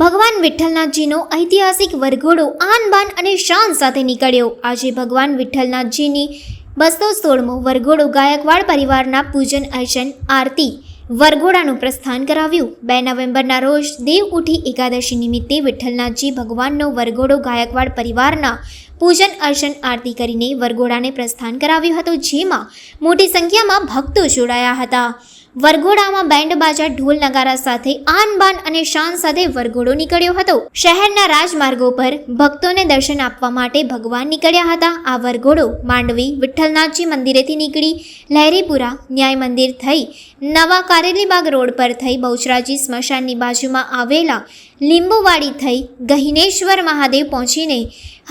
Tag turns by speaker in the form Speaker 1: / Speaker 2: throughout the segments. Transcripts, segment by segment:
Speaker 1: ભગવાન વિઠ્ઠલનાથજીનો ઐતિહાસિક વરઘોડો આન બાન અને શાન સાથે નીકળ્યો। આજે ભગવાન વિઠ્ઠલનાથજીની 216મો વરઘોડો ગાયકવાડ પરિવારના પૂજન અર્ચન આરતી વરઘોડાનું પ્રસ્થાન કરાવ્યું। 2 નવેમ્બરના રોજ દેવ ઉઠી એકાદશી નિમિત્તે વિઠ્ઠલનાથજી ભગવાનનો વરઘોડો ગાયકવાડ પરિવારના પૂજન અર્ચન આરતી કરીને વરઘોડાને પ્રસ્થાન કરાવ્યું હતું, જેમાં મોટી સંખ્યામાં ભક્તો જોડાયા હતા। વરઘોડામાં બેન્ડ બાજા ઢોલ નગારા સાથે આન બાન અને શાન સાથે વરઘોડો નીકળ્યો હતો। શહેરના રાજમાર્ગો પર ભક્તોને દર્શન આપવા માટે ભગવાન નીકળ્યા હતા। આ વરઘોડો માંડવી વિઠ્ઠલનાથજી મંદિરેથી નીકળી લહેરીપુરા ન્યાય મંદિર થઈ નવા કારેલીબાગ રોડ પર થઈ બહુચરાજી સ્મશાનની બાજુમાં આવેલા લીંબુવાડી થઈ ગહિનેશ્વર મહાદેવ પહોંચીને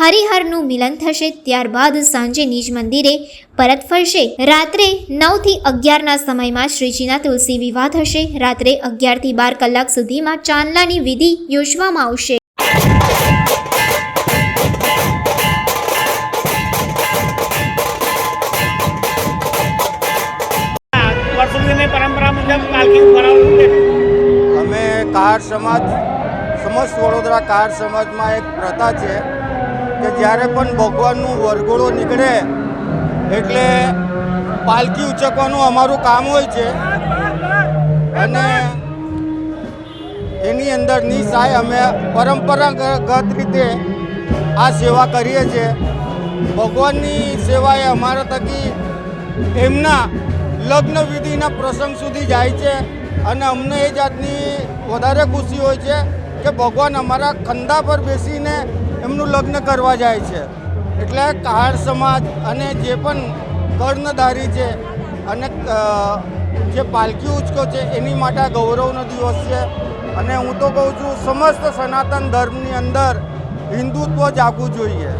Speaker 1: હરિહરનું મિલન થશે। ત્યારબાદ સાંજે નિજ મંદિરે પરત ફરશે। રાત્રે 9 થી 11ના સમયમાં શ્રીજીના તુલસી વિવાહ થશે। રાત્રે 11 થી 12 કલાક સુધીમાં ચાંદલાની વિધિ યોજવામાં આવશે।
Speaker 2: परंपरा मुजब पालकी
Speaker 3: અમે કાર સમાજ સમસ્ત વડોદરા કાર સમાજમાં એક પ્રથા છે કે જ્યારે પણ ભગવાનનું વરઘોડો નીકળે એટલે પાલકી ઉચકવાનું અમારું કામ હોય છે અને એની અંદર નિસહાય અમે પરંપરાગત રીતે આ સેવા કરીએ છીએ। ભગવાનની સેવા એ અમારા થકી એમના લગ્ન વિધિના પ્રસંગ સુધી જાય છે અને અમને એ જાતની વધારે ખુશી હોય છે કે ભગવાન અમારા ખંડા પર બેસીને એમનું લગ્ન કરવા જાય છે। એટલે કાર સમાજ અને જે પણ કર્ણધારી છે અને જે પાલકી ઉચકો છે એની માટે આ ગૌરવનો દિવસ છે। અને હું તો કહું છું સમસ્ત સનાતન ધર્મની અંદર હિન્દુત્વ જાગવું જોઈએ।